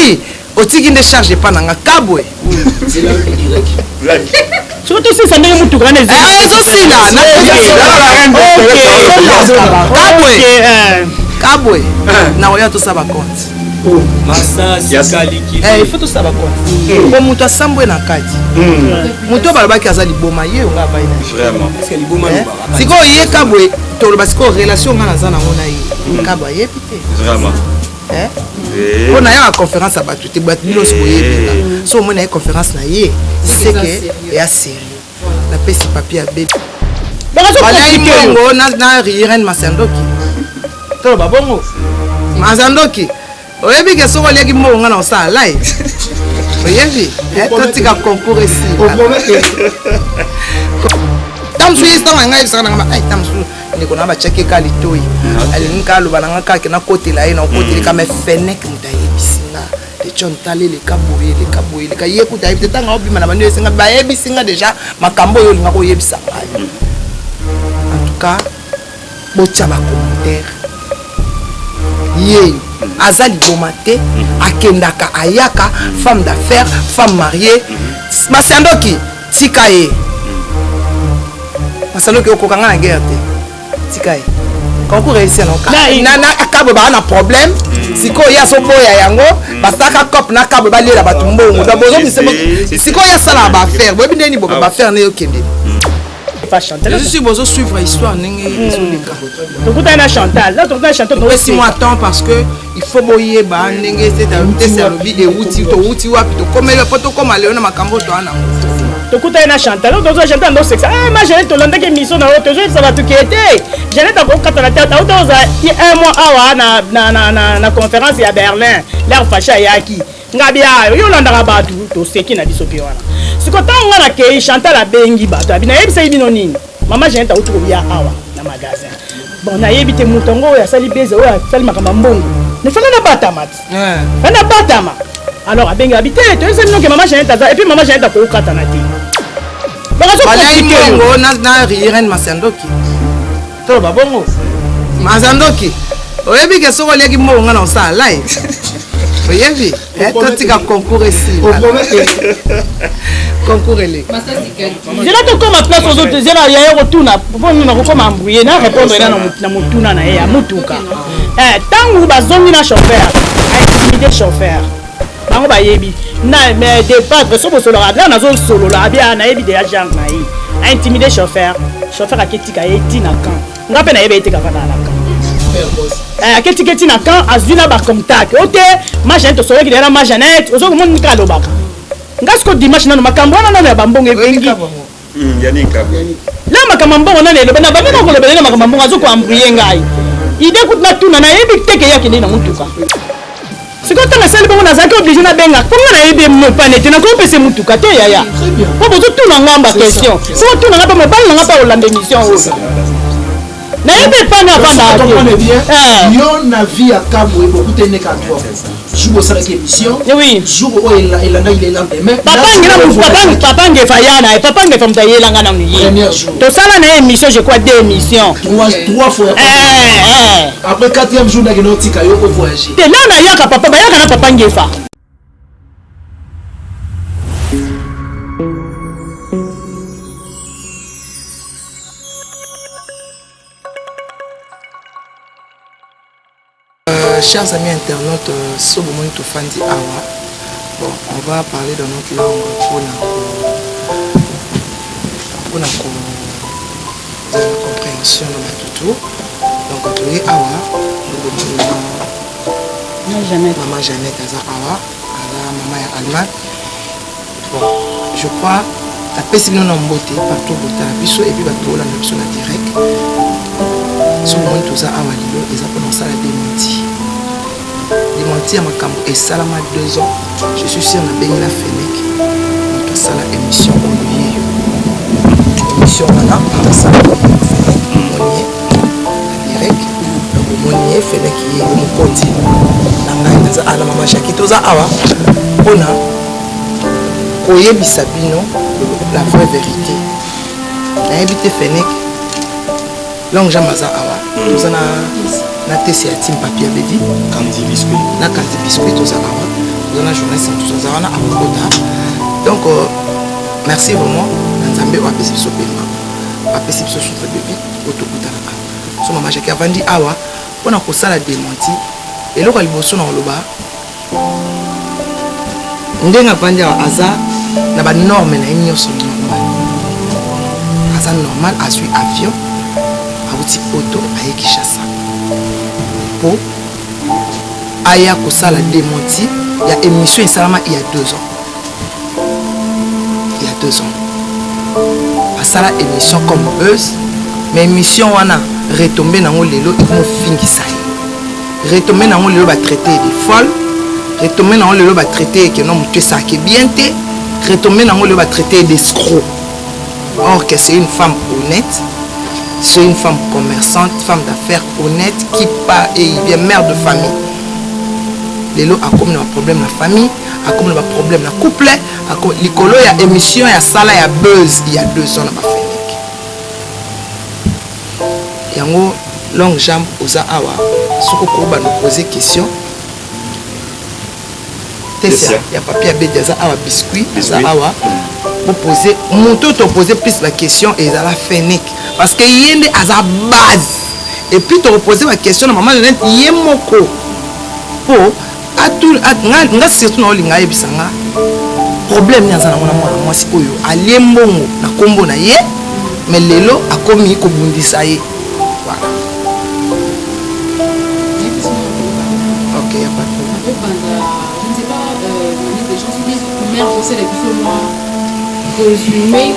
oui otiki nde charge pas nanga kabwe surtout si ça n'est pas tout grand kabwe na oya to saba compte il faut to saba compte ko muto asambwe na kati muto balobaki aza liboma ye nga baina vraiment est-ce que liboma siko ye kabwe to ba siko relation nga naza nango na ye kabwe ye pite vraiment on a une conférence à battre tu battre nous so on a une conférence na ye c'est que est sérieux la pesi papier à bébé voilà imongo na riren masandoki to ba bongo masandoki oyebi ke soko leki mongo na osala live oyebi to tika concours ici tamsu istama ngai sana ngama ai tamsu ndiko na ba cheke kali toyi ali nkalo bananga kake na kotela ye na kotela kama fenek mutaye bisinga de chon tale le kaboye le kaye kuta ibte tanga obima na banu esinga ba yebisinga déjà makambo yo linga ko yebisa ngai en tout cas bocha ba commentaire ye azali bomate akendaka ayaka femme d'affaires femme mariée masandoki tikaye masandoki okokanga na guerre te tikaye concours réussi na akabo ba na problème siko ya so boya yango basaka cop na kabo ba lela batu mbongo da bozo siko ya sala ba faire bobi ndeni bo ba faire ne okende je suis bozo suivre histoire ndenge ezoleka tokuta na Chantal là tokuta Chantal no si moi temps parce que il faut boyer ba ndenge c'est à lobi de wuti to wuti wapi to komela poto koma leona makambo to ana tokuta na Chantal donc tozo Chantal ndo sexe ma j'ai to landa ke mission na auto je ça va tout quitter j'ai net ko kata la tête auto za un mois awa na conférence à Berlin l'air facha yaki ngabia yo landa ba to seki na biso pi wana siko tanga na ke Chantal a bengi ba to abina yebisa yibino nini mama j'ai net auto ya awa na magasin bon na yebite mutongo ya sali beze ya sali makamba mbongo ne fana na batamat fana batama alors abengi habité to ese non que maman j'ai net et puis maman j'ai net ko kata na ti bongo na riren masandoki to ba bongo masandoki oyebi ke soko leki monga na osala live oyebi to tika concours ici concours ele je la to comme place aux autres je la ya retourna pour nous na comme embrouiller na répondre na mutuna na ya mutuka tangu bazongi na chauffeur intimider chauffeur bango bayebi na mais de pas so bo solo la na zo solo la bia na yebi de agent na yi a intimider chauffeur aketika eti na kan ngape na yebe eti ka fana na kan aketika na kan azuna ba contact ote ma gente solo ki dera ma Jeannette ozo ko mon ka lo baka ngasko dimanche na makambo na na bambonge bengi yani kabo la makambo na le bana ba ko le bana makambo azo ko embrouiller ngai ide ku na tuna na yebi teke yake ni na mutuka siko tanga sali bongo na zaki obligé na benga comme na yebe mo panete na ko pese mutuka te yaya po bozo tuna ngamba question so tuna ngaba mo bali ngaba olanda émission o na yebe pana bana yo na vie à Kabwe beaucoup te ne ka toi jour ça la émission oui jour où il a demain papa ngefa yana et papa ngefa mtayela ngana mniyi to sala na émission je crois deux émissions trois fois après quatrième jour na genotika yo ko voyager te là na yaka papa bayaka na papa ngefa chers amis internautes, bon, on va parler dans notre langue pour la compréhension de ma tuto. Donc, tu es Awa, maman Jeannette, Awa, maman Alma. Bon, je crois la personne non beauté partout au et puis bateau la même sur la direct. Sur le moment tout ça Awa Lilo, ils appellent ça la démenti. Démenti à ma cambo et salama 2 ans. Je suis sûr na bengi la Fennec. Donc ça la émission Olivier. Émission wana on ça Monier direct. Donc Monier Fennec qui est mon côté. Na ngai na ala mama Shakito za awa. Ona koyebisa bino la vraie vérité. Na habité Fennec. Long jamaza awa. Nous na tesi ya team papier bedi Candy biscuit na Candy biscuit aux awa tozana journaliste tozana akokota donc merci vraiment nzambe apesi biso pema apesi biso chute bébé otokutanaka so mama Jackie avandi awa mpona kosala démenti eloko ya liboso na oloba ndenge avandi awa aza na banorme na ye nyonso normal aza normal azwi avion awuti auto aye Kinshasa po aya kosala démenti ya émission esalama il y a 2 ans asala émission comme Buzz mais émission wana retombé nango lelo ekomofingisa ye retombé nango lelo batraité de folle retombé nango lelo batraité que non moto esaki bien te retombé nango lelo batraité d'escroc or que c'est une femme honnête, c'est une femme commerçante, femme d'affaires honnête qui part et bien mère de famille. Lelo a comme un problème la famille, a comme un problème la couple, a comme l'écolo il y a émission, il y a sala, il y a Buzz, il y a 2 ans na ba Fennek. Yango longue jambe aux awa, soko ko ba nous poser question. Tessia, il y a papier à bédia awa biscuit, awa. Pour poser, mon tout poser plus la question et ça la Fennek parce que yende à sa base et puis te reposer la question à maman Jeannette yemoko po à tout nga surtout na linga yebisanga problème ni azana mwana mwana mwasi oyo aliembongo na kombo na ye mais lelo akomi ko bundisa ye voilà ok y a pas de problème je ne sais pas les gens se disent merde c'est les plus moi résumer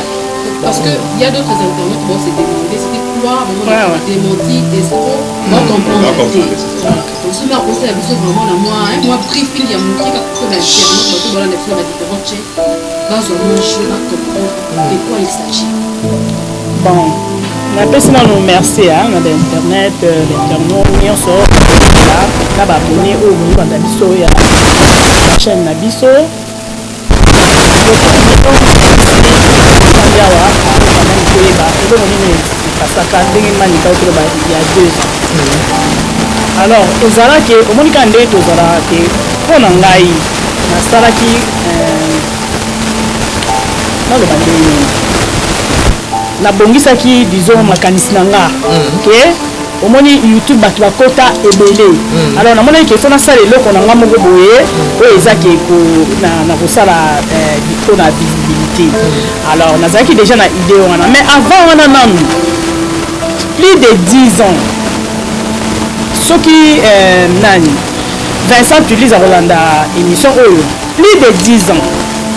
parce que il y a d'autres internautes bon c'est demandé c'était quoi vraiment démenti escroc on comprend donc ce là on sait vraiment la moi prix fil il y a mon truc comme l'internet donc voilà les fleurs différentes chez dans un jeu à comprendre de quoi il s'agit bon on appelle ça nous merci hein on a l'internet l'internet on sort là ba abonné au monde dans biso ya chaîne na biso alors ezalaki omonika nde tozalaki mpona ngai nasalaki naloba ndenge nabongisaki disons makanisi na nga ke omoni YouTube bato bakota ebele alors namonaki ke fo nasala eloko na nga moko boye oyo ezaki na kosala mpona visibilité alors nazalaki déjà na idée wana mais avant wana nanu plus de 10 ans soki nani Vincent Tulise akolanda émission oyo plus de 10 ans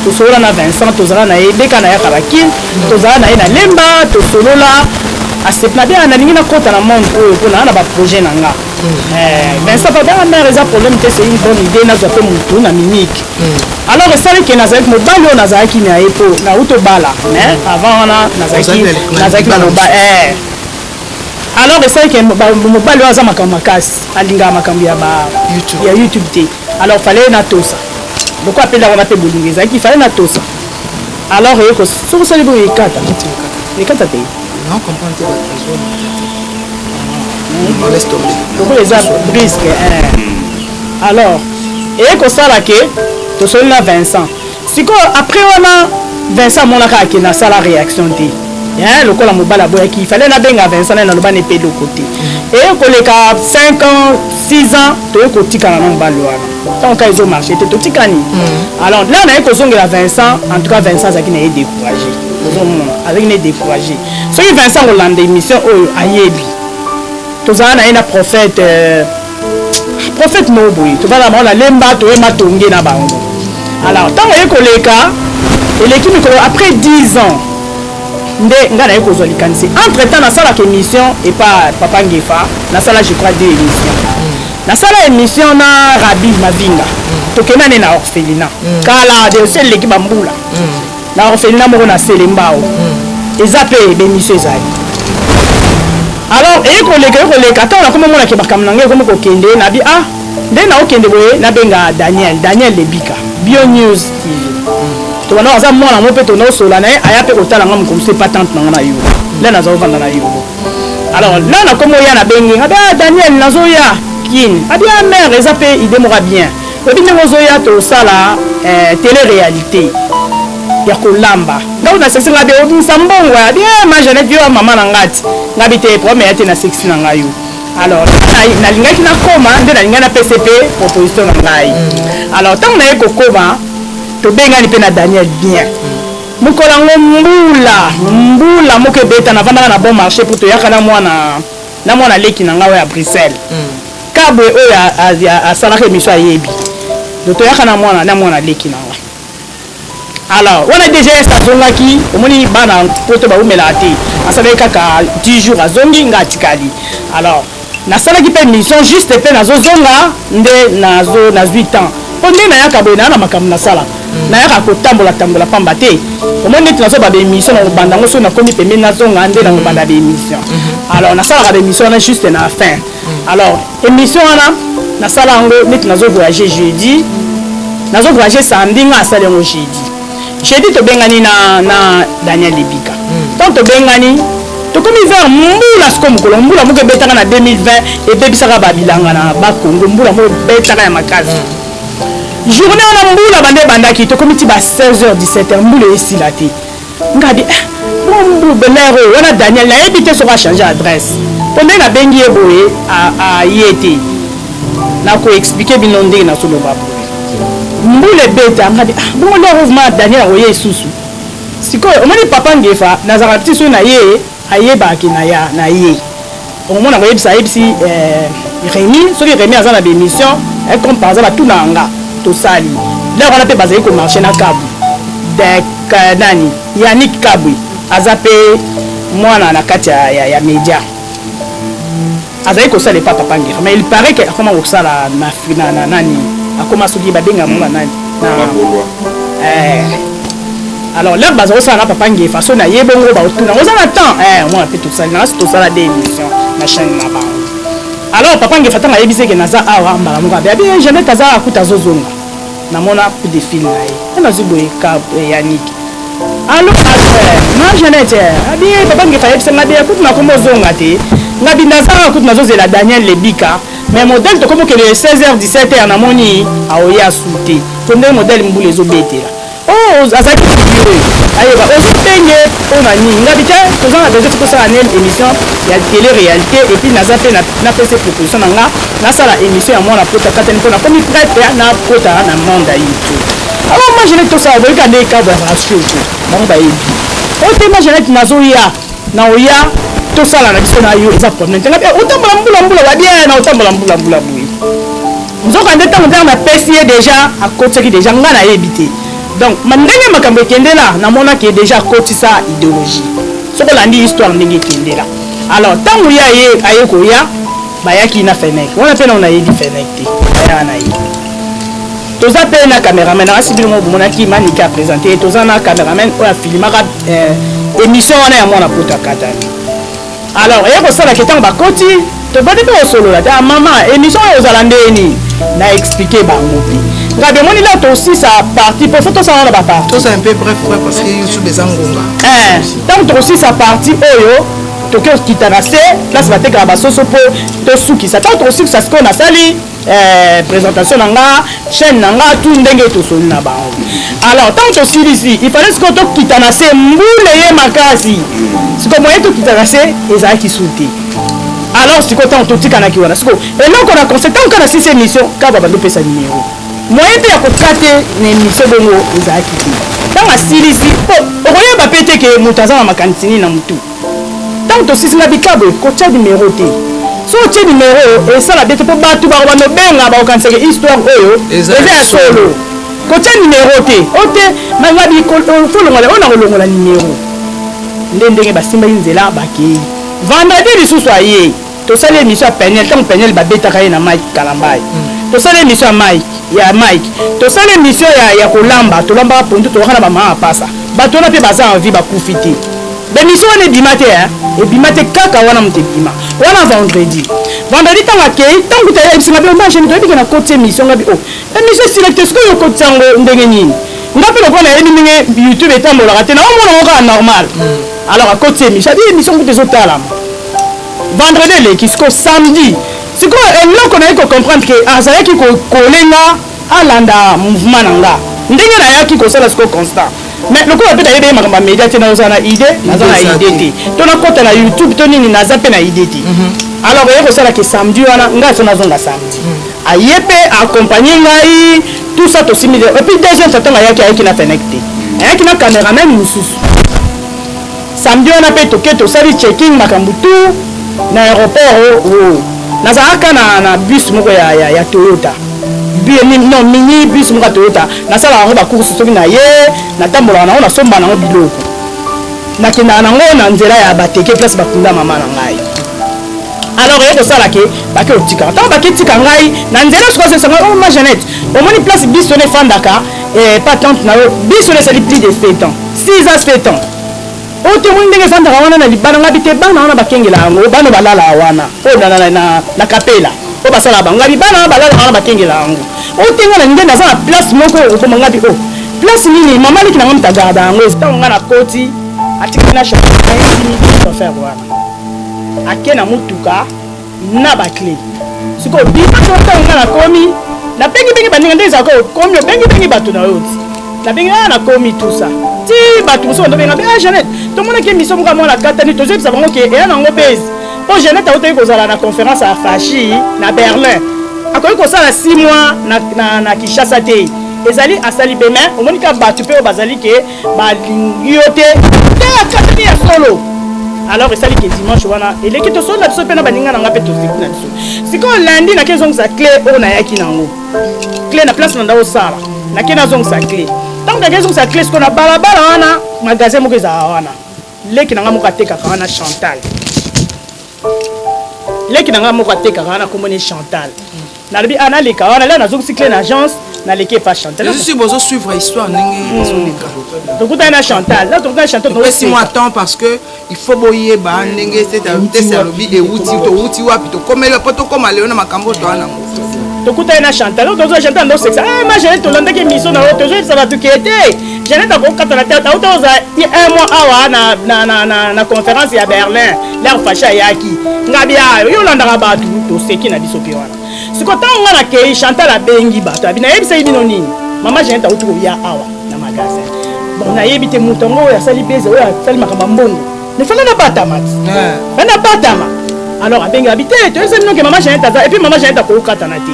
tosolola na Vincent tozala na ye deka na yakala kin tozala na ye na lemba tosolola asepla bien nalingi nakota na monde oyo mpona na baprojet na nga Vincent pabanga mare eza problème te c'est une bonne idée nazwa mpe motu na minique alors esalaki nazalaki mobali oyo nazalaki na ye mpo nauti obala mais avant wana nazalaki na mobali alors esalaki mobali oyo aza makambo makasi alingaka makambo ya YouTube te alors fallait natosa loko apenda wana mpe bolingo ezalaki fallait natosa alors eyeko soki osali boyo ekata te non comprendre que on laisse tomber donc les arbres brisques alors et que ça là que to soli na Vincent siko après wana Vincent monaka ake na sala réaction te lokola mobala boyaki il fallait na benga Vincent na loba ne pe de côté et koleka 5 ans 6 ans to kotika na mobala wana tant que ils ont marché te totikani alors là na ekozongela Vincent en tout cas Vincent zaki na découragé avec ne découragé soki Vincent kolanda émission oyo ayebi tozala na ye na prophète moko boye tobala bango na lemba toyema tonge na bango alors ntango ye koleka eleki mikolo après 10 ans nde ngai na ye kozwa likanisi entre temps nasalaka émission epa papa Ngefa nasala je crois 2 émissions nasala émission na Rabi Mavinga tokenda ne na orphelinat kala de aussi eleki bambula na orphelinat moko na Selembao eza mpe bémission ezali alors ekoleka ntango nakomomonaki makambo na ngai ekomi kokende nabi nde naokende boye nabenga Daniel Lebika Bio News TV tobana aza mwana mo mpe tonaosola na ye aya mpe kotala nga mokomisi epatante na nga na yo le nazovanda na yo alors là nakomi oya nabengi abi Daniel nazoya kini abi mare eza mpe ide moka bien lobi ndenge ozoya tosala télé-réalité ya kolamba donc na sexe ngabi obimisa mbongo ya bien ma Jeannette yo mama na ngati ngabi te problème ya te na sexe na ngayo alors nalingaki nakoma nde nalingai na PCP proposition na ngai alors ntango naye kokoma tobengani mpe na Daniel bien mokolo yango mbula moko ebeta navandaka na bon marché pour toyaka na mwana leki na ngai oyo ya Bruxelles kabwe oyo asalaka émission ayebi donc toyaka na mwana leki na ngai alors wana DGS azongaki omoni bana poto baumelaka te asalaki kaka 10 jours azongi nga atikali alors nasalaki mpe mission juste mpe nazozonga nde nazwi temps mpo nde nayaka boye naa na makambo nasalaka nayaka kotambola pamba te omoni neti nazoba baémission na kobanda ngo soki nakomi pembeni nazonga nde na kobanda baémission alors nasalaka baémission wana juste na fin alors émission wana nasala yango neti nazovoyage jeudi nazovoyage samedi nga asali yango jeudi tobengani na Daniel Lebika donc tobengani tokomi vers mbula siko mokolo mbula moko ebetaka na 2020 ebebisaka babilanga na bakongo mbula moko ebetaka ya makasi journée wana mbula bande ebandaki tokomi ti ba 16h17h mbula esila te ngabi mbulubelere oyo wana Daniel nayebi te soki achange adresse mpo nde nabengi ye boye aye te nakoexplike bino ndenge nasoloba boye mbula ebeta ngabi bongo nde mouvement Daniel akoye esusu sikoyo omoni papa ngefa nazalaka ti soki na ye ayebaki na ye omona koyebisa ayebisi Rémi soki Rémi aza na bémission comme par exemple batuna nga tosali lelo wana mpe bazali komarche na kabwi nani Yannick kabwi aza mpe mwana na kati ya média azali kosala epa papa ngefa mais il paraît que akoma kosala na nani akoma soki babenga monga nani alors là bazali kosala na papa ngefa so na ye bongo baotuna oza na temps mwana mpe tosali nanga si tosala de émission na chaîne na bango alors papa ngefa ntango ayebisi ke naza awa mbala moko abe abi Jeannette aza akuta azozonga namona coup de fil na ye mpe nazwi boye Yannick allo ma Jeannette abi papa ngefa ayebisa nga be akuti nakomi ozonga te nga bindaza akuti nazozela Daniel Lebika mais modèle tokomi okende 16h17h namoni aoye asu te to nde modèle mbula ezobetela azali ayeba osenge mpona nini ngabi te toza na besoin tikosala nene émission ya télé-réalité et puis naza mpe napesa proposition na nga nasala émission ya mwana pota katani mpona komi prêtre na pota na monde ya youtube alors ma Jeannette tosala boyika nde ekabo ya ratio te bango bayebi ote ma Jeannette nazoya na oya tosala na biso na yo eza problème te ngabi otambola mbula wabie na otambola mbula boye nzoka nde ntango ntango napesi ye déjà akotisaki déjà nga nayebi te donc ndenge makambo ekendela namonaki déjà akotisa idéologie soki olandi histoire ndenge ekendela alors ntango ye aye koya bayaki na Fenech wana mpe nao nayebi Fenech te ayaka na ye toza mpe na caméraman akasibili ngo bomonaki manike apresente toza na caméraman oyo afilimaka émission wana ya mwana poto akatani alors eye kosalaki ntango bakoti tobandi mpe kosolola te mama émission oyo ozala ndeni na expliqué bango mpe ngabe moni là tosisa partie pour ça ça na ba partie tout ça un peu bref parce que YouTube des angonga donc tosisa partie oyo toke kitana se place bateka basoso po tosukisa tant tosukisa ce qu'on a sali présentation nanga chaîne nanga tout ndenge tosoli na bango alors tant tosili ici il fallait que to kitana se mbule ye makasi siko moye to kitana se ezaki souti alors siko tant totikana ki wana siko et donc on a conséquent quand on a six émissions ka ba bando pesa numéro moyen mpe ya kokate na émission bongo ezalaki te ntango asilisi po okoyeba mpe te ke moto aza na makanisi nini na motu ntango tosisinga bikabo kotia numero te so otie numero esala bete mpo bato bakobanda obenga bakokanisaka histoire oyo eza ya solo kotia numero te ote mangabi folongola oyo na kolongola numero nde ndenge basimbaki nzela bakei vendredi lisusu aye tosali émission ya Peniel ntango Peniel babetaka ye na Mike Kalambai tosala émission ya Mike tosala émission ya kolamba tolamba pondu tolakana bamama apasa bato wana mpe baza envie bakufi te bémission wana ebima te kaka wana moto ebima wana vendredi ntango akei ntango kuta ebisinga mpe omagene toyebike na koti émission ngabi émission silecte sikoyo okotisa yango ndenge nini nga mpe lokola nayebi ndenge youtube etambolaka te naomona ngo kaka normal alors akoti émission abi émission kuta ezotalama vendredi eleki sikoyo samedi sikoyo eloko naye kocomprendre ke azalaki kolenga alanda mouvement nanga ndenge na yaki kosala siko constant mais lokola mpe nayebe makambo ya média te naza na idée naza na idée te to nakota na youtube to nini naza mpe na idée te alors eye kosalaka samedi wana ngai so nazonga samedi aye mpe accompagne ngai tout ça tosimi et puis deuxième fois ntango ayaki na fenek te ayaki na cameraman mosusu samedi wana mpe toke tosali checking makambo tout na aéroport nazalaka na bus moko ya Toyota non mini bus moko ya Toyota nasalaka yango bacourse soki na ye natambolaka nango nasomba nango biloko nakendaka nango na nzela ya bateke place bakunda mama na ngai alors eye kosala ke bake otikaka ntango bake tika ngai na nzela sikoasesanga ma Jeannette omoni place bus wana efandaka pas tante na yo bus wana esali plus de 7 ans 6 ans 7 ans ote moni ndenge efandaka wana na libana ngabi te bana wana bakengela yango bana balala wana oyo na kapela oyo basala bango ngabi bana wana balala wana bakengela yango ote nga na nde naza na place moko okoma ngabi o place nini mama leki nango mitagarda yango ntango nga na koti atikali na chauffeur wana ake na mutuka na bakle sikoyo bitango nga na komi nabengibengi baninga nde ezalaka okomi obengibengi bato na yo ti nabengi na komi tout ça ti bato mosusu bandobenga be Jeannette tomonaki émission moko mwana katani tozebisa bango ke eya nango base po Jeannette autaki kozala na conférence ya fachi na Berlin akoki kosala 6 mois na Kinshasa te ezali asali be mais omonika bato mpe oyo bazali ke balingi yo te katani ya solo alors esali ke dimanche wana eleki tosolola biso mpe na baninga nanga mpe tozeki na biso sikoyo lundi nake ezongisa clé oyo nayaki nango clé na place na nda osala nake nazongisa clé ntango nake ezongisa clé sikoyo na balabala wana magasin moko ezalaka wana leki nanga moko atekaka wana Chantal leki nanga moko atekaka wana komoni Chantal nalobi analeka wana lelo nazongisi clé na agence naleki epa Chantal je suis bozo suivre histoire ndenge ezoleka tokutani na Chantal là tokutani Chantal topesi moi temps parce que il faut boyeba ndenge tese alobi towuti wapi tokomeli po tokoma lelo na makambo to wana tokutani na Chantal donc tozo Chantal ndo sexa ma Jeannette tolandaki émission na oyo tozoyebisa bato ke ete Jeannette akokata na tete auta oza 1 mois awa na conférence ya Berlin l'air facha yaki ngabi ayo yo landaka bato toseki na biso pe wana siko ntango nga nakei Chantal abengi bato abi nayebisa ye bino nini mama Jeannette auti koya awa na magasin bon nayebi te moto yango oyo asali bese oyo asali makambo mbongo nefanga na batama ti na batama alors abengi abi te toyebisa bino ke mama Jeannette aza et puis mama Jeannette akokatana te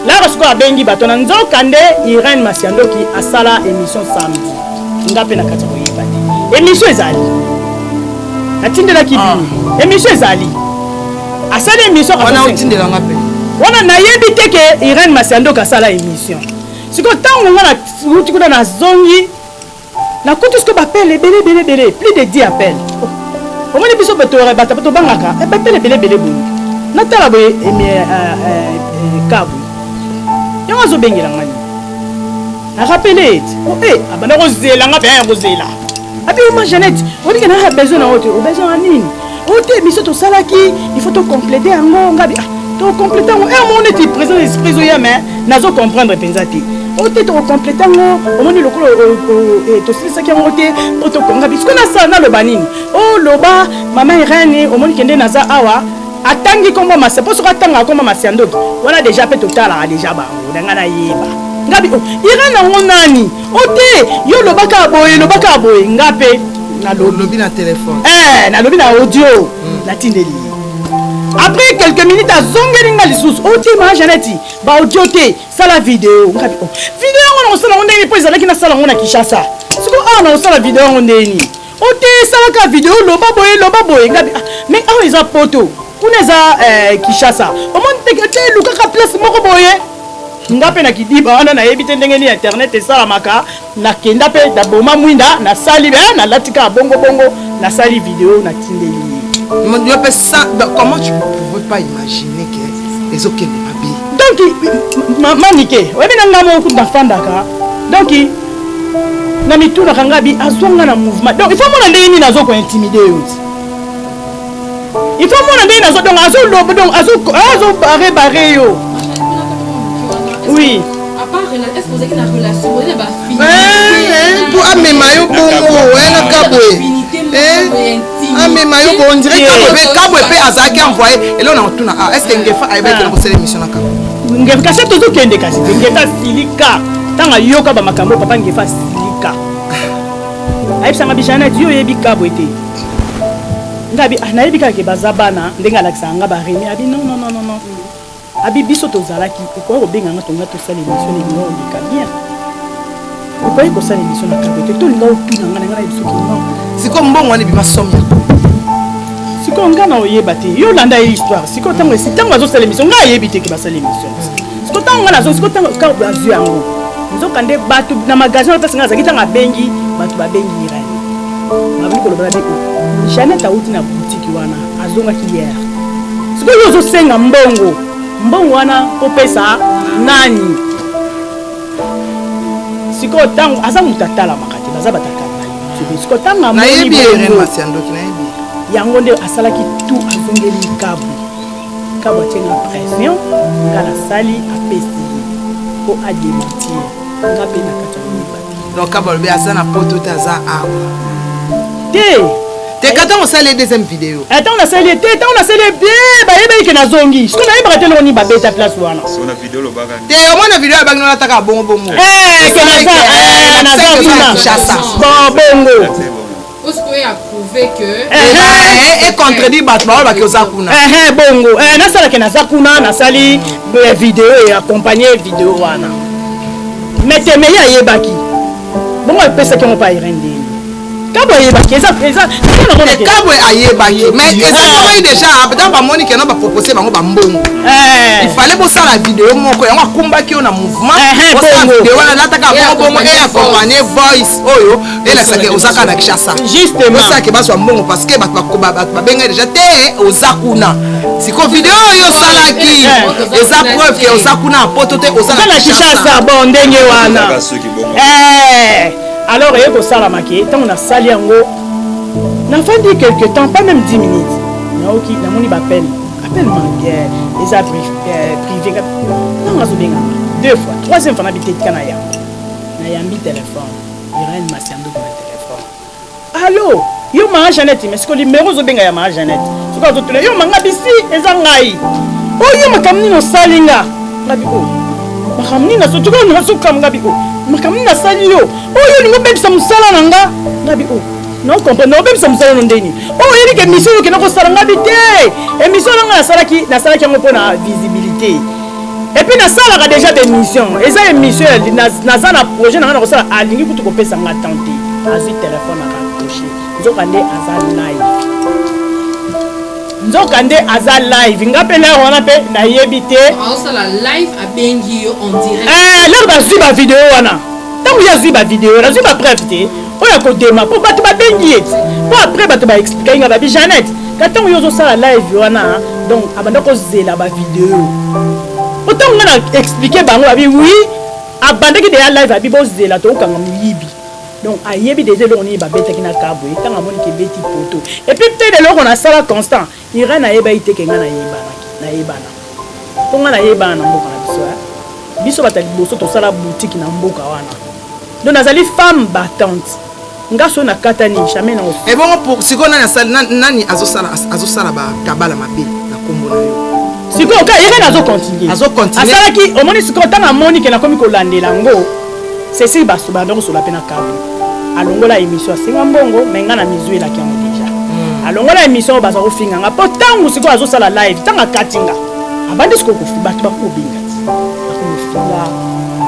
lara sikoyo abengi bato na nzokande Irène Masiandoki asala émission samedi nga mpe na kati ya koyeba te émission ezali natindelaki bini émission ezali asali émission wana otindelanga mpe wana nayebi te ke Irène Masiandoki asala émission sikoyo ntango nga nauti kuna na zongi nakuti sikoyo bapele ebele plus de 10 appels omoni biso bato tobangaka bapele ebele boye natala boye kabwe yango azobengela ngani narapele ete abanda kozela nga mpe ya kozela abi oma Jeannette odike na besoin na ote obesoin ya nini ote biso tosalaki il faut tocomplete yango ngabi tocomplete yango mona eti présent esprit oya mais nazocomprendre mpenza te ote tocomplete yango omoni lokolo tosilisaki yango te po tokonga biso nasala naloba nini oloba mama Irène omoni kende naza awa atangi kombo masa po soka tanga kombo Masiandoki wana déjà pe totalaka déjà bango ndanga na yeba ngabi Irène nango nani ote yo lobaka boye ngape nalobi na téléphone nalobi na audio natindeli après quelques minutes azongeli nga lisusu ote ma Jeannette ba audio te sala vidéo ngabi vidéo yango na osala ngo ndeni po ezalaki na sala ngo na Kinshasa siko na osala vidéo yango ndeni ote salaka vidéo loba boye ngabi mais awa eza poto kuna eza Kinshasa omoni te lukaka place moko boye nga mpe na kidiba wana nayebi te ndenge ni internet esalamaka nakenda mpe daboma mwinda nasali nalatika bongo nasali vidéo natindeli comment tu ne pouvais pas imaginer que ezokende mabe donc manike oyebi na nga moko nafandaka donc na mitunaka ngabi azwanga na mouvement donc il faut mona ndenge nini azokointimide yo ti il faut mona ndenge nazo donc azoloba donc azobare yo oui à part est-ce que vous avez une relation vous avez une affinité pour amema yo bongo ela kabwe amema yo bon dirait kabwe pe azaki envoyer et là on a est-ce que ngefa ayebaki na kosala émission na kabwe ngefika toujours kende kasi ngefika silika tanga yoka ba makambo papa ngefika silika ayebisanga bijanete yo yebi kabo ete ngabi nayebi kaka bazabana ndenge alakisaka nga bareni abi non abi biso tozalaki okoki kobenganga tonga tosala émission elinga olika bien okoki kosala émission na kabo ete tolinga otunanga na nga na yebisoki non siko mbongo wana ebima somme siko nga na oyeba te yo olanda ye histoire siko ntango azosala émission nga ayebi te ke basala émission siko ntango nga nazo siko ntango kaka azwi yango nzoka nde bato na magasin otasi nga azalaki ntango abengi bato babengi irani babili kolobana de Janette auti na boutique wana azongaki hier sikoyo ozosenga mbongo wana kopesa nani sikoyo ntango aza moto atalamaka te baza batakala sikoyo ntango nayebi masiandoki nayebi yango nde asalaki tu azongeli kabo atienga pression nga nasali apesi mpo adementir nga mpe na kati ya moyeba te donc kabo alobi aza na poto te aza awa te quand on sale deuxième vidéo attends on a salé bien ba yeba ke nazongi siko na yeba te loni ba beta place wana so na vidéo lo baka te au moins na vidéo ba ngona taka bongo ke na chassa bongo Osko a prouvé que et contredit batba ba ke ozakuna bongo na sala ke nazakuna na sali vidéo et accompagner vidéo wana mete me ya yebaki bongo pesa ke mo pa irende Kabo ayebaki eza Kabo ayebaki mais ezakoi déjà peut-être ba moni ke na ba proposer bango ba mbongo il fallait pour ça la vidéo moko yango akumbaki na mouvement pour ça vidéo wana lataka bongo et accompagner voice oyo et la sake ozaka na Kinshasa justement ça ke baswa mbongo parce que ba benga déjà te ozakuna siko vidéo oyo salaki eza preuve que ozakuna poto te ozaka na Kinshasa bon ndenge wana alors il y a ça la maquille tant on a sali yango n'a pas dit quelque temps pas même 10 minutes naoki na moni appelle manguer les abris privé non ngazo benga deux fois troisième fois na bitete kana ya na yambi téléphone Irène Masiando na téléphone allô yo ma Janette mais ce que numéro zo benga ya ma Janette ce que zo yo manga bisi ezangai o yo makamni no salinga ngabi o makamni na so tuko na so kam ngabi o makamni na sali yo oyo ningo bebisa musala nanga ngabi o non comprendre bebisa musala ndeni o yeli ke mission ke nako sala ngabi te émission nanga na salaki ngo pona visibilité et puis na sala ka déjà des missions eza émission na za na projet nanga na sala alingi kutu ko pesa nga tante azi téléphone aka cocher nzokande aza live nzokande aza live ngapela wana pe na yebite osala live abengi yo en direct là ba suba vidéo wana tango ya suba vidéo na suba preuve te oya ko dema po bato ba bengi et po après bato ba expliquer nga ba bi Janette katango yo zo sala live wana donc abanda ko zela ba vidéo autant nga na expliquer bango abi oui abanda ki de ya live abi bo zela to kanga muyibi donc ayebi déjà le oni ba betaki na kabo et tanga moni ke beti poto et puis peut-être le on a sala constant ira na yeba ite ke nga na yebana to nga na yebana mboka na biso biso batali boso to sala boutique na mboka wana donc nazali femme battante ngaso na katani jamais na et bon pour siko nani azosala ba kabala mabe na kombo na yo siko ka yega nazo continuer asalaki omoni siko tanga moni ke na komi ko landela ngo c'est si baso ba donc sur la pena kabo alongola émission singa mbongo menga na mizui la kiamo déjà alongola émission baza ko finga nga po tangu siko azosala live tanga katinga abandi siko ko bato ba ko binga akofinga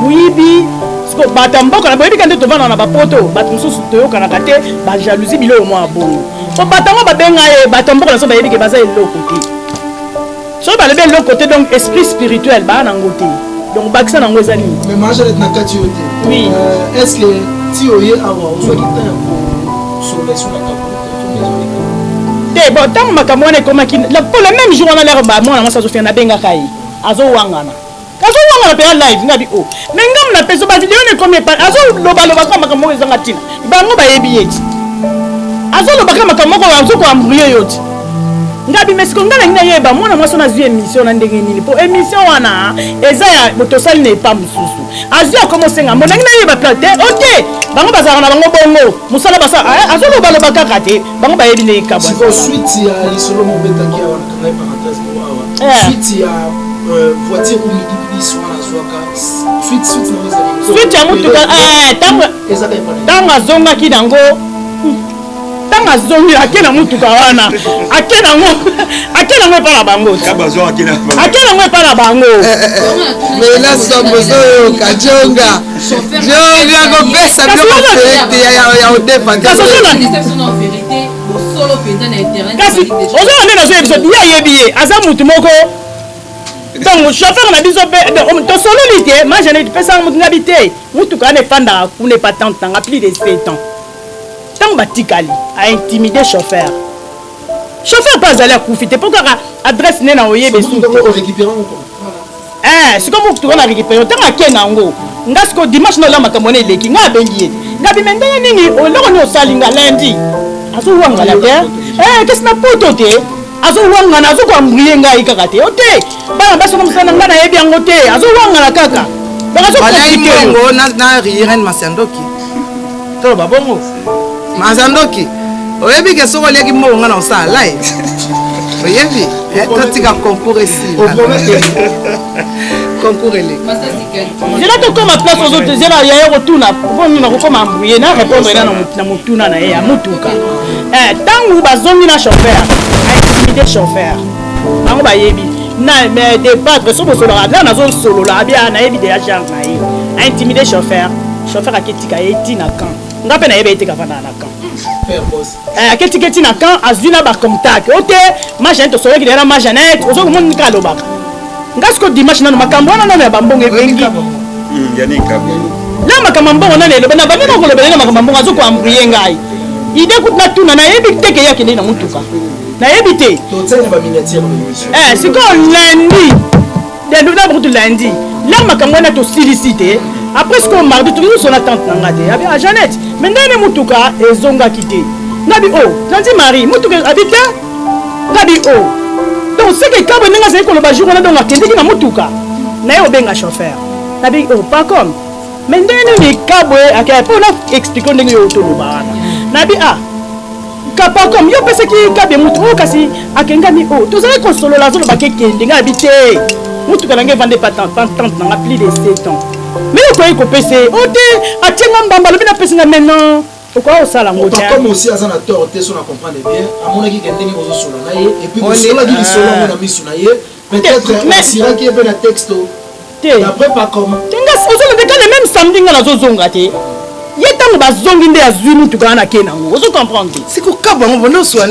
muyibi siko bata mboka na boyebi kande tovana na bapoto bato mususu toyoka na kate ba jalousie bilo mo abongo po bata ngo babenga ye bato mboka na so bayebi ke baza eloko te so ba lebe eloko te donc esprit spirituel ba na ngote donc bakisa na ngo ezali mais moi j'allais na kati yote oui est-ce que ti oye awa so kita sur les sur la te bon tant makambo wana ekomaki pour le même jour on a l'air ba mwana mwasi azofia na benga kai azowangana kazowangana pe live ngabi o mais ngam na peso ba video ne comme pas azoloba kama makambo ezanga tina bango bayebi yeti azoloba kama makambo ko yanzo ko ambriye yoti ngabi mesiko ngala ngina yeba mwana mwasi na zwi émission na ndenge nini po émission wana eza ya botosali ne pa mususu azwi akomosenga mbona ngina yeba plate ok bango bazala na bango bongo musala basa azoloba loba kaka te bango bayebi ne kabwa suite ya lisolo mobeta ki awa na kangai parenthèse mo awa suite ya voiture ou midi soit na zwaka suite na ezali suite ya mutuka tango azongaki nango tango azongi ake na mutuka wana ake nango epa na bango ake nango epa na bango mela somboso kajonga jonga kopesa biloko ferete ya odepa kasi ozala nde nazoya biso ye ayebi ye aza mutu moko donc chauffeur na biso mpe tosololi te majane pesanga mutu ngabi te mutuka wana efandaka kuna epa tante nanga plus de 7 ans ntango batikali aintimide chauffeur mpe azali akufi te mpo kaka adresse nde na oyebi esu te sikoyo mutuka na récupéré ntango ake nango nga sikoyo dimanche na ola makambo na eleki nga abengi ye ngabi me ndenge nini oloko ni osalinga lundi azowangana te kasi na poto te azowangana azokoambrie ngai kaka te o te bana basoko mosala ngai nayebi yango te azowangana kaka bakazomongo na riren masandoki toloba bongo masandoki oyebi ke soko oliaki mbongo nga na osala ye oyebi totika concours esili concours ele zela tokoma place ozote zela yaye kotuna ponina kokoma ambrouye na répondre na motuna na ye ya mutuka ntango bazongi na chauffeur aintimide chauffeur bango bayebi na débattre so bosolaka bia nazosolola bia nayebi deya genre na ye aintimide chauffeur aketika ye ti na camp nga mpe nayebi etika vandaka na camp aketiketi na camp azwi na bacontact o te majanete tosolaki deya na majanete ozokomonika alobaka nga siko dimanche nano makambo wana nano ya bambongo ebengi la makambo mbongo nano eloba na bamina kolobela na makambo mbongo azokoambrouye ngai ide kuti natuna nayebi teke ye akende na mutuka nayebi te sikoyo lundi nabakutu lundi la makambo wana tosilisi te après sikoyo mardi tozosona tante nanga te abi a janete me ndenge mutuka ezongaki te ngabi nandi marie mutuka abi te ngabi donc seke kabwe ndenge azali koloba jour wana donc akendeki na mutuka naye obenga chauffeur nabi pas comme me ndenge nini kabwe akea mpo na explike ndenge yo toloba wana nabi kapa comme yo pesaki kabe mutu kasi akengami tozali kosolola azoloba kekende nga abi te mutuka nange evande pa tante nanga plus de 7 ans mais okoki kopese te atienga mbamba alobi napesinga maintenant okoki osala ngo te comme aussi aza na tort te so na comprendre bien amonaki ke ndenge ozosola na ye et puis osolaki lisolo yango na miso na ye peut-être osiraki ye mpe na texte d'après pas comme ozolobeka le même samedi nga nazozonga te ye ntango bazongi nde azwi mutuka wana ake nango ozo comprendre te sikokaba ngo bonoswa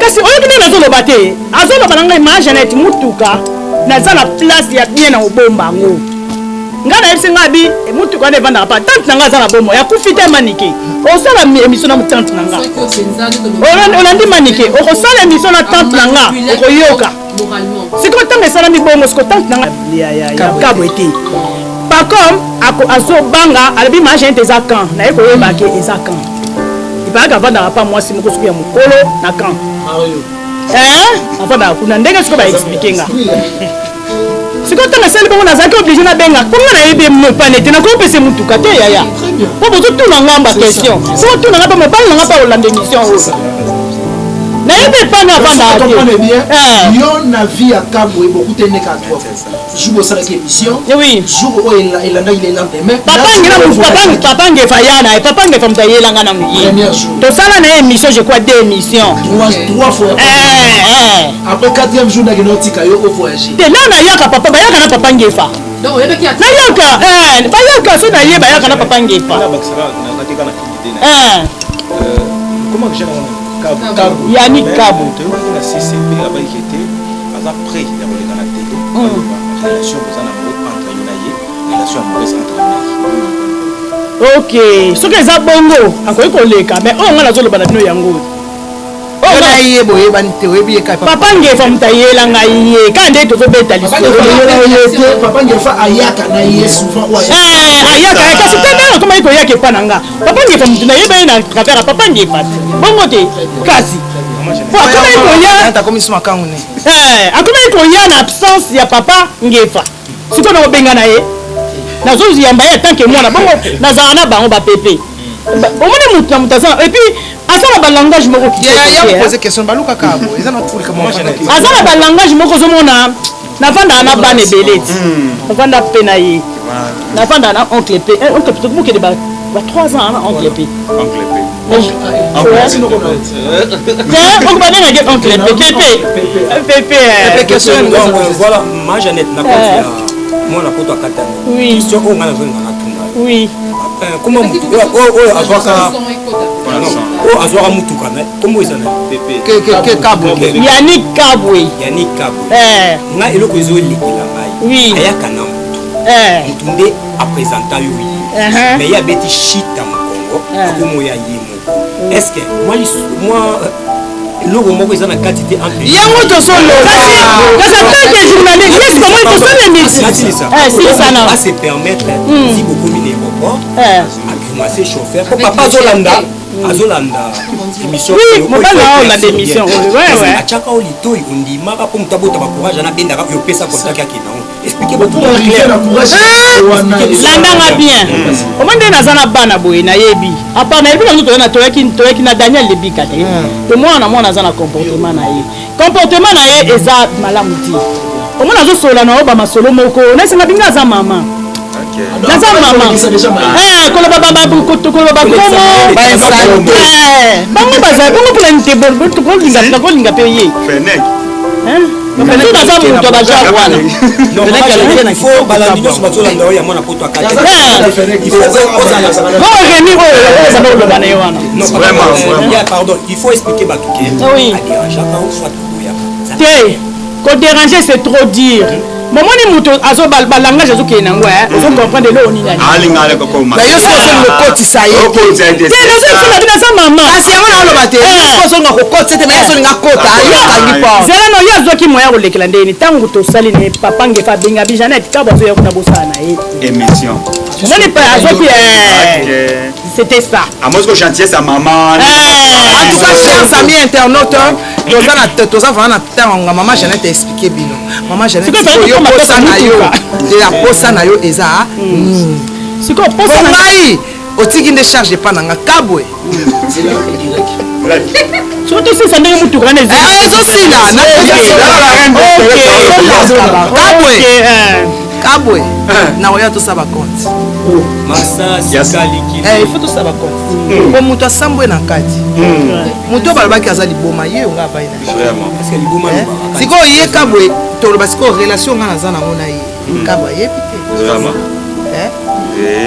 kasi oyebi nde nazoloba te azoloba na ngai majanete mutuka naza na place ya bien na obomba yango nga nayebisi ngai abi mutuka wana evandaka pa tante na ngai aza na bombo yakufi te manike osala émission na tante na nga olandi manike okosala émission na tante na nga okoyoka sikoyo ntango esalami bongo siko tante na nga ya kabwe te par comme azobanga alobi majanete eza camp naye koyebake eza camp ipayaka avandaka pa mwasi moko soki ya mokolo na camp avandaka kuna ndenge siko baexplike nga sikoyo ntango esali bongo nazalaki oblige nabenga mpo nga nayebi mopane te nakopesa mutuka te yaya mpo bozotuna nga mba question so otuna nga mpe mobali na nga mpe olanda émission oyo nayebi epanga avandaka te yo na vie ya kabwe bokutendeka toi jour osalaki émission jour oyo elandaki le lendemain papa ngefa yana papa ngefa moto ayelanga na moye tosala na ye émission je crois 2 émissions 3 fois après 4e jour nakende otika yo ovoyage te la nayaka papa bayaka na papa ngefa bayaka so naye bayaka na papa ngefa yani kabu ok soki eza bongo akoki koleka mais oyo nga nazoloba na bino yango ye boyebani te oyebi ye papa ngefa moto ayela ngai ye kaka nde tozobeta papa ngefa ayaka na ye souvent ayaka kasi te ndenge akomaki koyaka epa na nga papa ngefa moto nayeba ye na travers ya papa ngefa te bongo te kasi akomaki koya na absence ya papa ngefa sikoyo nakobenga na ye nazoyamba ye tanke mwana bongo nazala na bango bapepe omoni mutu na mutu aza et puis aza na balangage moko poser question baluka kabo eza na tuli kama aza na balangage moko ozomona navandaka na bana ebele ti navanda mpe na ye navandaka na oncle pe oncle pe mokende ba 3 ans na oncle pe okobadengaki oncle pe question voilà ma Jeannette na koti mwana poto akatana question oyo nga nazonga na tunda oui comment mutu oyo azwaka mutuka kombo eza na ke kabwe Yannick Kabwe nga eloko ezolekela ngai ayaka na mutu nde apresenta yo ye mais ye abeti shita mokongo akomoya ye moko est ce que moi eloko moko eza na kati te yango tosoloasatanke journaliste est ce que moi tosolemisa se permettre si bokomi na aéroport akrimase chauffeur po papa azolanda émission mobali aolanda émission atiaka o litoi ondimaka mpo moto abota bacourage anabendaka yopesa contact yake nango explique landanga bien oma nde naza na bana boye nayebi apart nayebi nango toyaki na Daniel Lebika te te mwana aza na comportement na ye comportement na ye eza malamu ti omona azosola na oyo bamasolo moko naesenga binga aza mama naza mama koloba bakomo bango bazali bongo mpona ntekolinga mpe ye naza moto bajar wana remi oyo ozana koloba na ye wana il faut expliquer bato te kodéranger c'est trop dire momoni moto azo balangage azokende nango ozokomprendre elo oninayo sozokotisa ye naza mama kasi yango naoloba te ozonga kokotisa te mais solinga kota ayokangi po zelano ye azwaki moya kolekela ndeni ntango tosali ne papa ngefa abenga bi Jeannette kabo azoya kuna bosala na ye émission omoni pa azwaki c'était ça amosko chantier sa maman en tout cas chers amis internautes toza vraiment na ntango mama Jeannette expliqué bino mama Jeannette posa na yo la posa na yo eza nini siko posa na ngai otiki nde charge epa nanga kabwe surtout si ndenge mutuka wana ezosila kabwe nakoya tosala bakonte il faut tosala bakonte po moto asambwe na kati moto oyo balobaki aza liboma ye onga abai na sikoyo ye kabwe toloba sikoyo relation nga naza nango na ye kabwe ayebi te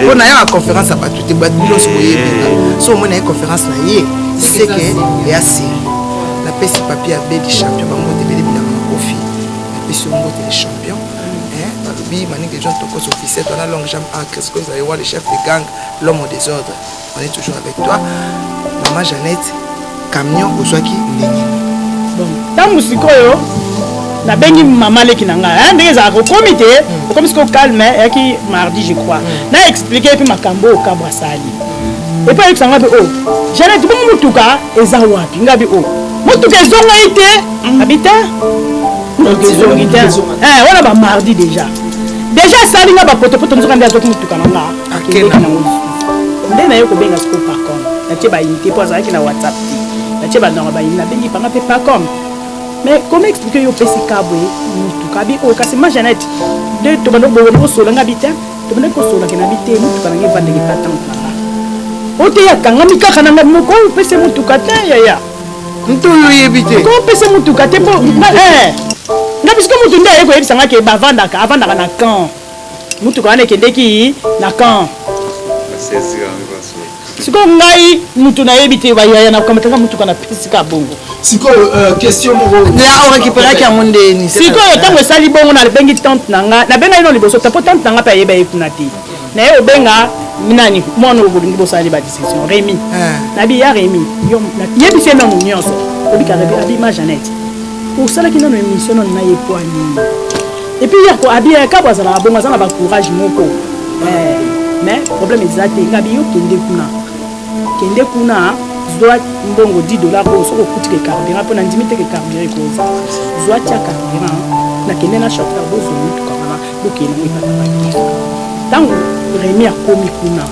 mpo na ye na conférence ya bato te bato nyonso koyebika so omoi na ye conférence na ye seke eya siri napesi papier ya bedi champion bango tebele bilaka na kofi napesi yango te le champion balobi maninga jean tokos officiel tona longue jambe acre ce que vous allez voir le chef de gang l'homme au désordre on est toujours avec toi maman Jeannette camion ozwaki ndenge ntango sikoyo nabengi mama leki na ngai ndenge ezalaka okomi te okomi sikoyo calme eyaki mardi je crois na expliqué epi makambo oyo kabwa asali epi ayebisa ngai mpe o Jeannette bongo motuka eza wapi ngai mpe o motuka ezongai te abi te ezongi te wana bamardi déjà asali nga bapotopoto nzoka nde azwaki motuka na nga akendeki nango lisusu nde naye kobenga sikoyo pacom natie baunité mpo azalaki na whatsapp te natie banongo baini nabengi panga mpe pacom mais comment expliquer yo pesi kabwe mutuka bi o kasi ma Jeannette de to bano bo kosola ngabi te to bano kosola ke nabi te mutuka nange vandeke patango nanga o te ya kanga mikaka nanga moko pesi mutuka te ya nto yo yebi te ko pesi mutuka te po na bisko mutu nde ayeko yebisanga ke avandaka na camp mutuka wana ekendeki na camp sikoyo ngai mutu nayebi te bayaya nakomataka mutuka na pesi ka bongo sikoyo question moko ya orécupéraki yango ndeni sikoyo ntango esali bongo nabengi tante na nga nabenga ino liboso te mpo tante na nga mpe ayeba ye kuna te naye obenga nani mwana oyo bolingi bosala ba discussion Rémi nabi ya Rémi yebisi ye nano nyonso obika abi ma Jeannette osalaki nano émission nano na ye po anini epuis yako abi kabwa azalaka bongo aza na bacourage moko mais problème eza te ngabi yo kende kuna zwa mbongo $10 oyo soki okutike carburant mpo na ndimi teke carburant ekoza zwa tia carburant nakende na chauffeur bozwa motuka wana bokende ngo epata bakif ntango Rémi akomi kuna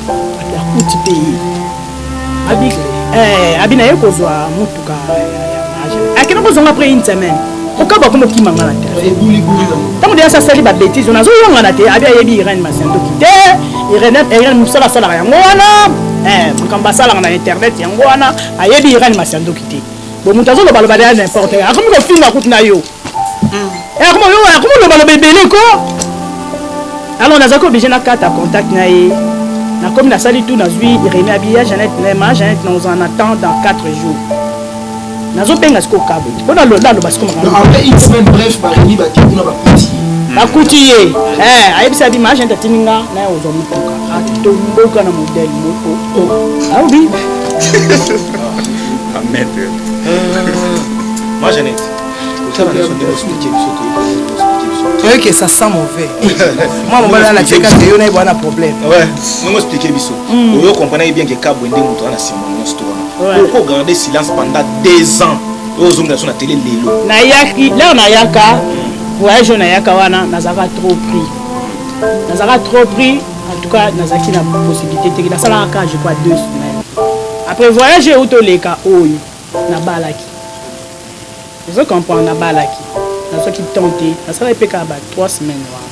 akuti mpe ye Abi na yekozwa mutuka ya akena kozonga après une semaine. Okaba comme qui mangala te. Tant que ça sali ba bêtise on a zo yonga na te abi yebi Irène Masendo kité. Irène musala sala yango wana. Kamba sala na internet yango wana ayebi Irène Masendo kité. Bon mutazo lo baloba de n'importe. Akomi ko finga kutina yo. Comment le baloba belé ko? Alors on a zako obligé na carte à contact na ye. Na comme na sali tout na zui Irène abia Jeannette Nema Jeannette nous en attend dans 4 jours. Nazo penga sko kabo. Bona lo dalo basiko makana. Après une semaine bref barimi ba kibuna ba kuti. Ba kuti ye. Ayebisa bi ma gente tininga na ozo mutuka. Atomboka na modèle moko. Ah oui. Ahmed. Moi Jeannette. Ça va nous expliquer Oui, que ça sent mauvais. Moi, mon mari, la tchèque, il y a un problème. Ouais, nous expliquer biso. Vous comprenez bien que Cabo Ndé Moutoua na Simon histoire. Pour garder silence pendant 2 ans. Aux hommes sur la télé lelo. Nayaki, là on a yaka. Voyage on a yaka wana, nazaka trop pris. Nazaka trop pris. En tout cas, nazaki na possibilité de ça là je crois 2 semaines. Après voyager auto leka oyo na balaki. Je comprends na balaki. Na soki tenté, na sala epeka ba 3 semaines wana.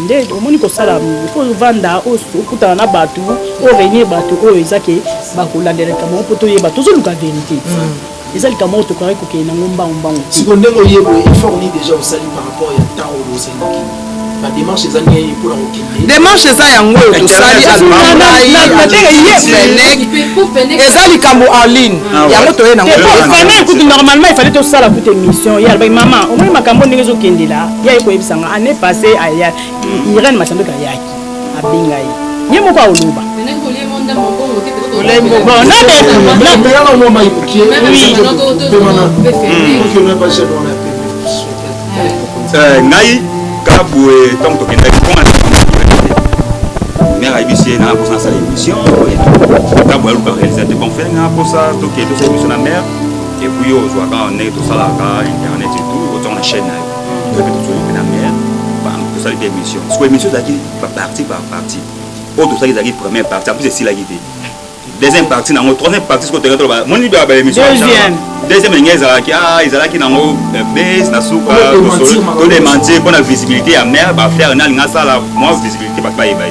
Nde omoni ko sala faut vanda okuta na batu o réunir batu o ezake ba kolandela kama poto yeba tozo luka vérité. Ezali kama to kare ko ke na ngomba ngomba. Si on ndeko yebo il faut ni déjà au salut par rapport à temps au Sénégal. La démarche des années pour la roquille. Démarche ça yango to sali ezali kambo en ligne. Yango to ye na ngomba. Normalement il fallait to sala toute émission. Ya ba maman, au moins makambo ndenge zo kendela. Ya iko ebisanga année passée aya Irène Masando kayaki. Abinga ye. Nye moko oluba. Ngai kaboué tant que tu commences mère ABC na pour ça l'émission kaboué le réalisateur bon faire na pour ça to que to émission na mère et puis yo soit quand on est tout ça là internet et tout autant la chaîne là et puis tout sur la mère pour ça l'émission ce que l'émission ça qui partie par partie autre ça qui première partie en plus c'est la guidée deuxième partie dans troisième partie ce que tu regardes mon niveau à l'émission deuxième ligne ils nango base na souka to les mentir pour la visibilité à mère ba faire na linga ça la moi visibilité ba ba ba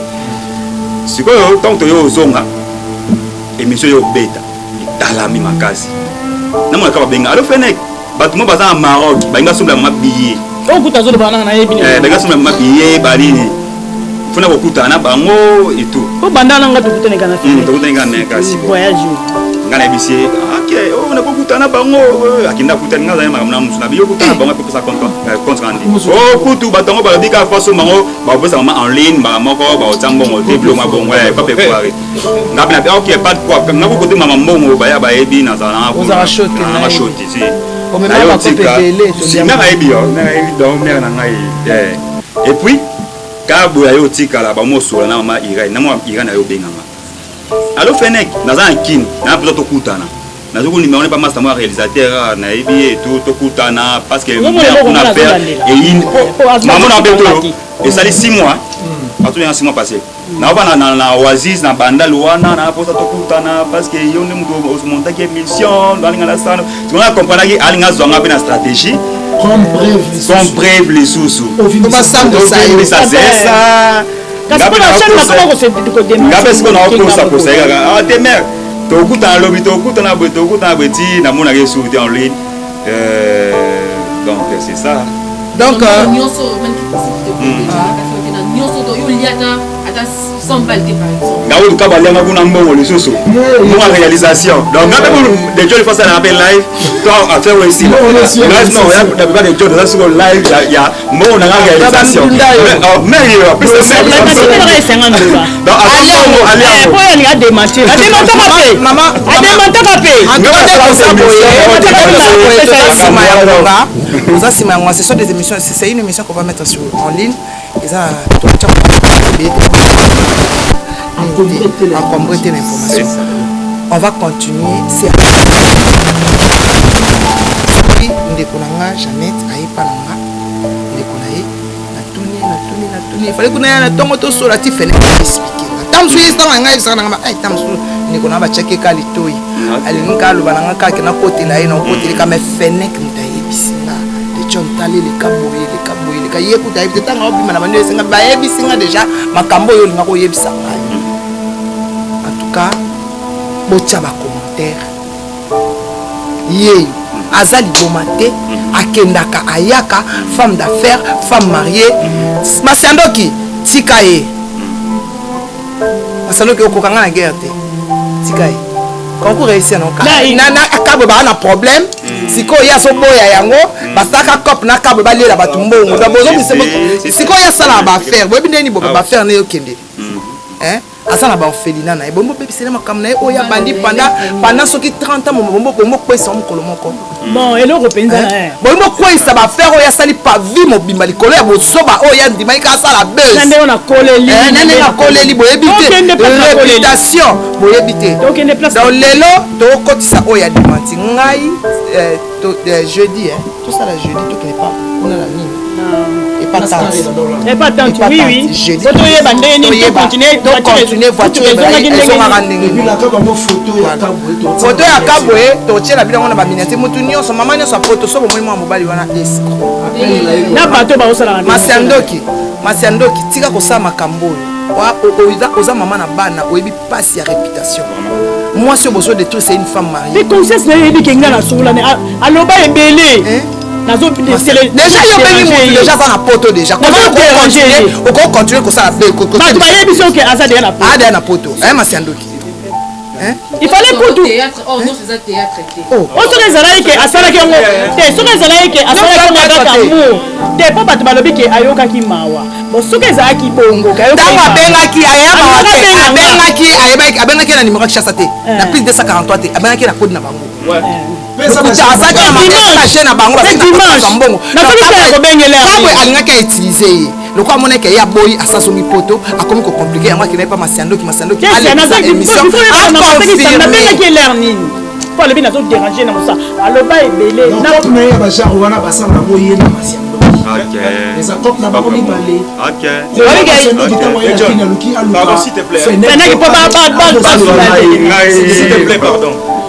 siko tant to yo zonga émission yo beta talami makasi na mo ka benga alo fenek batu mo baza Maroc ba nga sombla mabiye o kuta zo bana na yebi ba nga sombla mabiye ba nini funa kokutana bango et tout o bandana nga tukutane kana to kutenga na kasi voyage ngana bisie okay on a kokutana bango akinda kutana ngaza na musuna biyo kutana bango pour ça compte randi oh kutu batongo ba bika faso mango ba bosa mama en ligne ba moko ba otambo mo diplôme bon ouais pas préparé ngabina okay pas de quoi ngako côté mama mbongo ba ya ba ebi na zana ko za shoti na shoti si o même pas pepele to bien na ebi yo na ebi donc mère na ngai et puis kabo ya yo tikala ba mo sola na mama Irène na mo Irène na yo benganga allo fenek naza nkini na plutôt tokutana nazo numéro pas master moi réalisateur na ebi et tout tokutana parce que on a fait et maman na beto et ça les 6 mois partout les 6 mois passés na va na Oasis na banda luana na posa tokutana parce que yo ne muto monta qui émission dans la salle tu vas comprendre que alinga zonga pe na stratégie comme bref les sous on va sambo ça parce que la chaîne n'a pas reçu de démarche. Parce qu'on a encore ça pour ça. Ah, tes mères. Tokuta lobby, tokuta na beti, na mona resu en ligne. Donc c'est ça. Donc nyoso même qui Gaou ka balia ngabuna mbongo lisusu. Moi réalisation. Donc ngabe de Jolie face à la live, toi à faire aussi. Non, il y a pas de Jolie ça sur live ya mo na réalisation. Mais puis c'est donc allez pour y a démentir. Maman, ce sont des émissions, c'est une émission qu'on va mettre en ligne. Encombrer l'information. On va continuer. C'est Jeannette, il fallait qu'on ait un temps de sur la tiffe. ndeko na bacheke ka litoi alingi kaloba nanga kake nakotela ye nakoteleka me feneke moto ayebisinga decho ntaleleka boyeleka ye kuta yebi te ntanga obima na bando esenga bayebisinga deja makambo oyo olinga koyebisa ngai en tout cas botia bacommentaire yeyo aza liboma te akendaka ayaka femme d'affaires femme mariée Masiandoki tika ye Masiandoki okokanga na guerre te tika ye concours réussi na akabwe ba na problème sikoyo ya soboya yango basaka cop na kabwe balela bato mbongo sikoyo ya sala ba affaire boyebi ndeni bo ba affaire ne yokende asala ba orphelinat na ebombo bebisela makambo na ye oyo abandi pendant soki 30 ans bombo kwesa mokolo moko bon eloko penza bombo kwesa ba affaire oyo asali pavi mobimba likolo ya bosoba oyo andimaki kasala buzz nande na koleli boyebi te réputation boyebi te donc lelo tokotisa oyo adimanti ngai jeudi tosala jeudi tokende pa kuna na nini pas tant oui voiture photo ya kabwe totiela bilongo na baminiate mutu nyonso mama nyonso apoto so bomoi mwa mobali wana na bato baosala Masiandoki tika kosala makambo oyo oza mama na bana oyebi pasi ya réputation moi si besoin de tout c'est une femme mariée mais conscience na yebi kenga na sola aloba ebele déjà yo bengi mutu déjà aza na poto déjà comment continuer kosala bato bayebi soki aza deya na poto Masiandoki il fallait pour tout soki ezalaki ke asalaki yango te soki ezalaki ke asalaki yango kaka amour te mpo bato balobi ke ayokaki mawa bon soki ezalaki bongo ntango abengaki na numéro kishasa te na plus 243 te abengaki na kode na bango na bango mbongo alingaki autilize ye loko amoneke ye aboyi asasongi poto akomi kocomplike yango akendaki pa Masiandoki alekisa émission nabengaki elere nini po alobi nazoderange na mosa aloba ebele ya bajare wana basala yango ye na Masiandoki eza top na bango mibale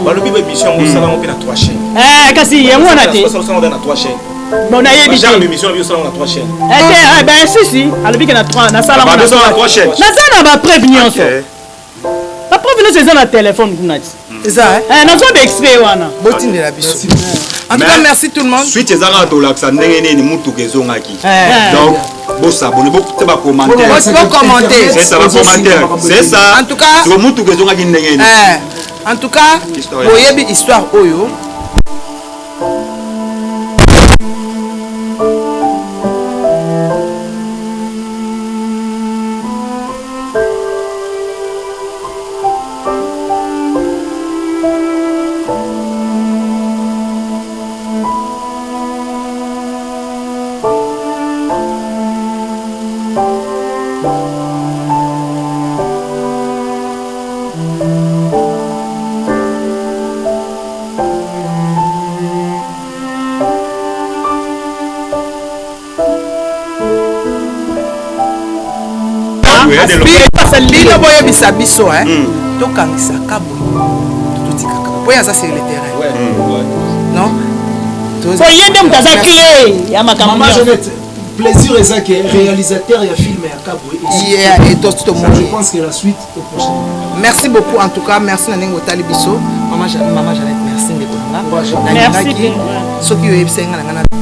balobi bémission osala ngo mpe na 3 chaînes kasi yango wana te na 3 chaînes bon nayebi te émission na biso na 3 chaînes ben si alobiki na 3 nasala ngo na 3 chaînes naza na bapreuve nyonso bapreuve nyonso eza na telefone kuna ti eza nazwa baexpert wana botindela biso en tout cas merci tout le monde suite ezaka tolakisa ndenge nini mutuka ezongaki donc bosabone bote bacommentaire c'est ça en tout cas siko mutuka ezongaki ndenge nini en tout cas boyebi histoire oyo bino boyebisa biso tokangisaka boye totikaka boye aza sur le terrain non boye nde moto aza clé ya makambo plaisir eza ke réalisateur ya film ya kabwe je pense que la suite au prochain merci beaucoup en tout cas merci na ndenge otali biso mama Jeannette merci ndeko nanga nalingaki soki oyebisenga na ngana